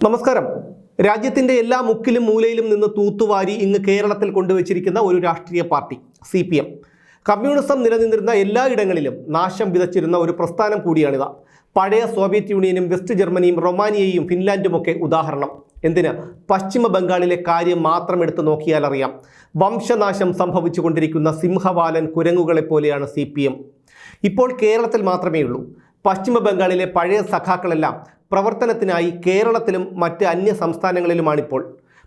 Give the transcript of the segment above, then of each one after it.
നമസ്കാരം. രാജ്യത്തിൻ്റെ എല്ലാ മുക്കിലും മൂലയിലും നിന്ന് തൂത്തുവാരി ഇന്ന് കേരളത്തിൽ കൊണ്ടുവച്ചിരിക്കുന്ന ഒരു രാഷ്ട്രീയ പാർട്ടി CPM. കമ്മ്യൂണിസം നിലനിന്നിരുന്ന എല്ലായിടങ്ങളിലും നാശം വിതച്ചിരുന്ന ഒരു പ്രസ്ഥാനം കൂടിയാണിത്. പഴയ സോവിയറ്റ് യൂണിയനും വെസ്റ്റ് ജർമ്മനിയും റൊമാനിയയും ഫിൻലാൻഡുമൊക്കെ ഉദാഹരണം. എന്തിന്? പശ്ചിമ ബംഗാളിലെ കാര്യം മാത്രം എടുത്തു നോക്കിയാൽ അറിയാം. വംശനാശം സംഭവിച്ചുകൊണ്ടിരിക്കുന്ന സിംഹവാലൻ കുരങ്ങുകളെപ്പോലെയാണ് CPM. ഇപ്പോൾ കേരളത്തിൽ മാത്രമേ ഉള്ളൂ. പശ്ചിമ ബംഗാളിലെ പഴയ സഖാക്കളെല്ലാം പ്രവർത്തനത്തിനായി കേരളത്തിലും മറ്റ് അന്യ സംസ്ഥാനങ്ങളിലുമാണിപ്പോൾ.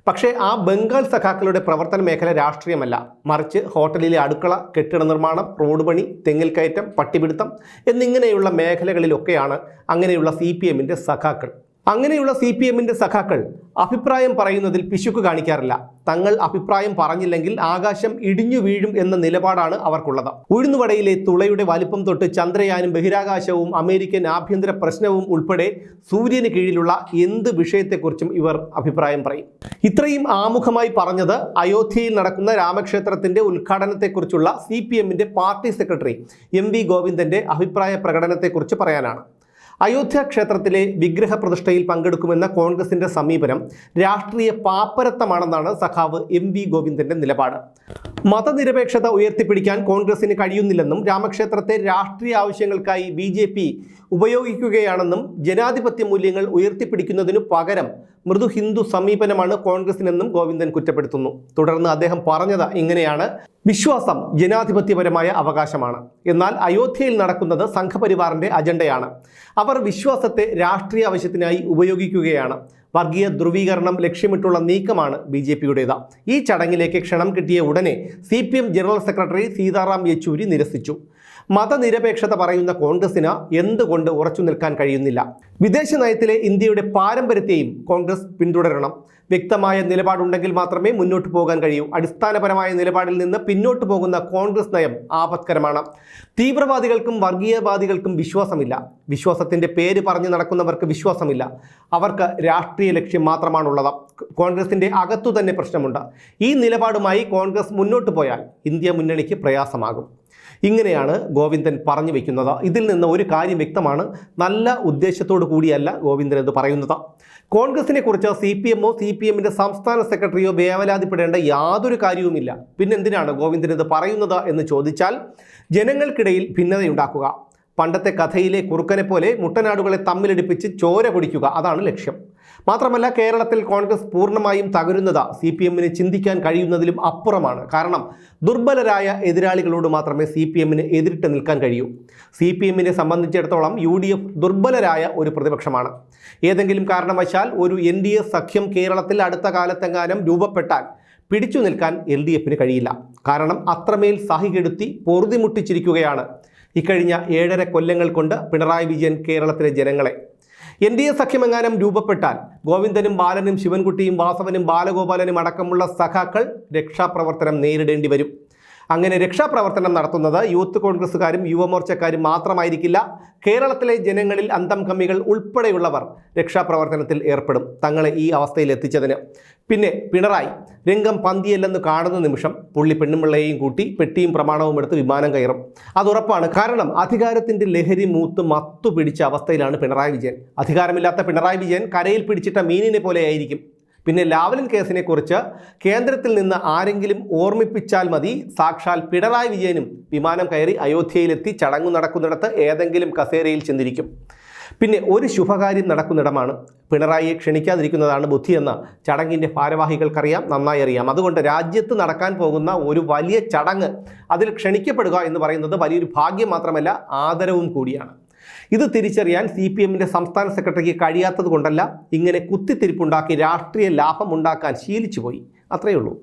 പക്ഷേ ആ ബംഗാൾ സഖാക്കളുടെ പ്രവർത്തന മേഖല രാഷ്ട്രീയമല്ല, മറിച്ച് ഹോട്ടലിലെ അടുക്കള, കെട്ടിട നിർമ്മാണം, റോഡ് പണി, തെങ്ങിൽ കയറ്റം, പട്ടിപിടുത്തം എന്നിങ്ങനെയുള്ള മേഖലകളിലൊക്കെയാണ് അങ്ങനെയുള്ള CPMൻ്റെ സഖാക്കൾ. അങ്ങനെയുള്ള CPMൻ്റെ സഖാക്കൾ അഭിപ്രായം പറയുന്നതിൽ പിശുക്ക് കാണിക്കാറില്ല. തങ്ങൾ അഭിപ്രായം പറഞ്ഞില്ലെങ്കിൽ ആകാശം ഇടിഞ്ഞു വീഴും എന്ന നിലപാടാണ് അവർക്കുള്ളത്. ഉഴുന്നുവടയിലെ തുളയുടെ വലിപ്പം തൊട്ട് ചന്ദ്രയാനും ബഹിരാകാശവും അമേരിക്കൻ ആഭ്യന്തര പ്രശ്നവും ഉൾപ്പെടെ സൂര്യന് കീഴിലുള്ള എന്ത് വിഷയത്തെക്കുറിച്ചും ഇവർ അഭിപ്രായം പറയും. ഇത്രയും ആമുഖമായി പറഞ്ഞത് അയോധ്യയിൽ നടക്കുന്ന രാമക്ഷേത്രത്തിന്റെ ഉദ്ഘാടനത്തെക്കുറിച്ചുള്ള CPMൻ്റെ പാർട്ടി സെക്രട്ടറി MV ഗോവിന്ദന്റെ അഭിപ്രായ പ്രകടനത്തെക്കുറിച്ച് പറയാനാണ്. അയോധ്യ ക്ഷേത്രത്തിലെ വിഗ്രഹ പ്രതിഷ്ഠയിൽ പങ്കെടുക്കുമെന്ന കോൺഗ്രസിന്റെ സമീപനം രാഷ്ട്രീയ പാപ്പരത്തമാണെന്നാണ് സഖാവ് MV ഗോവിന്ദന്റെ നിലപാട്. മതനിരപേക്ഷത ഉയർത്തിപ്പിടിക്കാൻ കോൺഗ്രസിന് കഴിയുന്നില്ലെന്നും രാമക്ഷേത്രത്തെ രാഷ്ട്രീയ ആവശ്യങ്ങൾക്കായി BJP ഉപയോഗിക്കുകയാണെന്നും ജനാധിപത്യ മൂല്യങ്ങൾ ഉയർത്തിപ്പിടിക്കുന്നതിനു പകരം മൃദു ഹിന്ദു സമീപനമാണ് കോൺഗ്രസിനെന്നും ഗോവിന്ദൻ കുറ്റപ്പെടുത്തുന്നു. തുടർന്ന് അദ്ദേഹം പറഞ്ഞത് ഇങ്ങനെയാണ്: വിശ്വാസം ജനാധിപത്യപരമായ അവകാശമാണ്. എന്നാൽ അയോധ്യയിൽ നടക്കുന്നത് സംഘപരിവാറിന്റെ അജണ്ടയാണ്. അവർ വിശ്വാസത്തെ രാഷ്ട്രീയ ആവശ്യത്തിനായി ഉപയോഗിക്കുകയാണ്. വർഗീയ ധ്രുവീകരണം ലക്ഷ്യമിട്ടുള്ള നീക്കമാണ് BJPയുടേത്. ഈ ചടങ്ങിലേക്ക് ക്ഷണം കിട്ടിയ ഉടനെ CPM general secretary Sitaram Yechury നിരസിച്ചു. മതനിരപേക്ഷത പറയുന്ന കോൺഗ്രസിന് എന്തുകൊണ്ട് ഉറച്ചു നിൽക്കാൻ കഴിയുന്നില്ല? വിദേശ നയത്തിലെ ഇന്ത്യയുടെ പാരമ്പര്യത്തെയും കോൺഗ്രസ് പിന്തുടരണം. വ്യക്തമായ നിലപാടുണ്ടെങ്കിൽ മാത്രമേ മുന്നോട്ട് പോകാൻ കഴിയൂ. അടിസ്ഥാനപരമായ നിലപാടിൽ നിന്ന് പിന്നോട്ട് പോകുന്ന കോൺഗ്രസ് നയം ആപത്കരമാണ്. തീവ്രവാദികൾക്കും വർഗീയവാദികൾക്കും വിശ്വാസമില്ല. വിശ്വാസത്തിൻ്റെ പേര് പറഞ്ഞു നടക്കുന്നവർക്ക് വിശ്വാസമില്ല. അവർക്ക് രാഷ്ട്രീയ ലക്ഷ്യം മാത്രമാണുള്ളത്. കോൺഗ്രസിൻ്റെ അകത്തു തന്നെ പ്രശ്നമുണ്ട്. ഈ നിലപാടുമായി കോൺഗ്രസ് മുന്നോട്ട് പോയാൽ ഇന്ത്യ മുന്നണിക്ക് പ്രയാസമാകും. ഇങ്ങനെയാണ് ഗോവിന്ദൻ പറഞ്ഞു വയ്ക്കുന്നത്. ഇതിൽ നിന്ന് ഒരു കാര്യം വ്യക്തമാണ്: നല്ല ഉദ്ദേശത്തോടു കൂടിയല്ല ഗോവിന്ദൻ ഇത് പറയുന്നത്. കോൺഗ്രസിനെ കുറിച്ച് CPMോ CPMൻ്റെ സംസ്ഥാന സെക്രട്ടറിയോ വേവലാതിപ്പെടേണ്ട യാതൊരു കാര്യവുമില്ല. പിന്നെന്തിനാണ് ഗോവിന്ദൻ ഇത് പറയുന്നത് എന്ന് ചോദിച്ചാൽ, ജനങ്ങൾക്കിടയിൽ ഭിന്നതയുണ്ടാക്കുക, പണ്ടത്തെ കഥയിലെ കുറുക്കനെ പോലെ മുട്ടനാടുകളെ തമ്മിലടിപ്പിച്ച് ചോര കുടിക്കുക, അതാണ് ലക്ഷ്യം. മാത്രമല്ല, കേരളത്തിൽ കോൺഗ്രസ് പൂർണ്ണമായും തകരുന്നത് CPMന് ചിന്തിക്കാൻ കഴിയുന്നതിലും അപ്പുറമാണ്. കാരണം ദുർബലരായ എതിരാളികളോട് മാത്രമേ CPMന് എതിരിട്ട് നിൽക്കാൻ കഴിയൂ. CPMനെ സംബന്ധിച്ചിടത്തോളം UDF ദുർബലരായ ഒരു പ്രതിപക്ഷമാണ്. ഏതെങ്കിലും കാരണവശാൽ ഒരു NDA സഖ്യം കേരളത്തിൽ അടുത്ത കാലത്തെങ്ങാനും രൂപപ്പെട്ടാൽ പിടിച്ചു നിൽക്കാൻ LDFന് കഴിയില്ല. കാരണം അത്രമേൽ സഹികെടുത്തി പൊറുതിമുട്ടിച്ചിരിക്കുകയാണ് ഇക്കഴിഞ്ഞ 7.5 കൊല്ലങ്ങൾ കൊണ്ട് പിണറായി വിജയൻ കേരളത്തിലെ ജനങ്ങളെ. NDA സഖ്യമെങ്ങാനും രൂപപ്പെട്ടാൽ ഗോവിന്ദനും ബാലനും ശിവൻകുട്ടിയും വാസവനും ബാലഗോപാലനും അടക്കമുള്ള സഖാക്കൾ രക്ഷാപ്രവർത്തനം നേരിടേണ്ടി വരും. അങ്ങനെ രക്ഷാപ്രവർത്തനം നടത്തുന്നത് യൂത്ത് കോൺഗ്രസ്സുകാരും യുവമോർച്ചക്കാരും മാത്രമായിരിക്കില്ല. കേരളത്തിലെ ജനങ്ങളിൽ അന്തം കമ്മികൾ ഉൾപ്പെടെയുള്ളവർ രക്ഷാപ്രവർത്തനത്തിൽ ഏർപ്പെടും, തങ്ങളെ ഈ അവസ്ഥയിൽ എത്തിച്ചതിന്. പിന്നെ പിണറായി രംഗം പന്തിയല്ലെന്ന് കാണുന്ന നിമിഷം പുള്ളി പെണ്ണുമ്പിള്ളയെയും കൂട്ടി പെട്ടിയും പ്രമാണവും എടുത്ത് വിമാനം കയറും. അതുറപ്പാണ്. കാരണം അധികാരത്തിൻ്റെ ലഹരി മൂത്ത് മത്തു പിടിച്ച അവസ്ഥയിലാണ് പിണറായി വിജയൻ. അധികാരമില്ലാത്ത പിണറായി വിജയൻ കരയിൽ പിടിച്ചിട്ട മീനിനെ പോലെയായിരിക്കും. പിന്നെ ലാവ്ലിൻ കേസിനെ കുറിച്ച് കേന്ദ്രത്തിൽ നിന്ന് ആരെങ്കിലും ഓർമ്മിപ്പിച്ചാൽ മതി, സാക്ഷാൽ പിണറായി വിജയനും വിമാനം കയറി അയോധ്യയിലെത്തി ചടങ്ങു നടക്കുന്നിടത്ത് ഏതെങ്കിലും കസേരയിൽ ചെന്നിരിക്കും. പിന്നെ ഒരു ശുഭകാര്യം നടക്കുന്നിടമാണ് പിണറായിയെ ക്ഷണിക്കാതിരിക്കുന്നതാണ് ബുദ്ധിയെന്ന് ചടങ്ങിൻ്റെ ഭാരവാഹികൾക്കറിയാം, നന്നായി അറിയാം. അതുകൊണ്ട് രാജ്യത്ത് നടക്കാൻ പോകുന്ന ഒരു വലിയ ചടങ്ങ് അതിൽ ക്ഷണിക്കപ്പെടുക എന്ന് പറയുന്നത് വലിയൊരു ഭാഗ്യം മാത്രമല്ല, ആദരവും കൂടിയാണ്. ഇത് തിരിച്ചറിയാൻ CPMൻ്റെ സംസ്ഥാന സെക്രട്ടറിക്ക് കഴിയാത്തത് കൊണ്ടല്ല, ഇങ്ങനെ കുത്തിത്തിരിപ്പുണ്ടാക്കി രാഷ്ട്രീയ ലാഭം ഉണ്ടാക്കാൻ ശീലിച്ചു പോയി, അത്രയേ ഉള്ളൂ.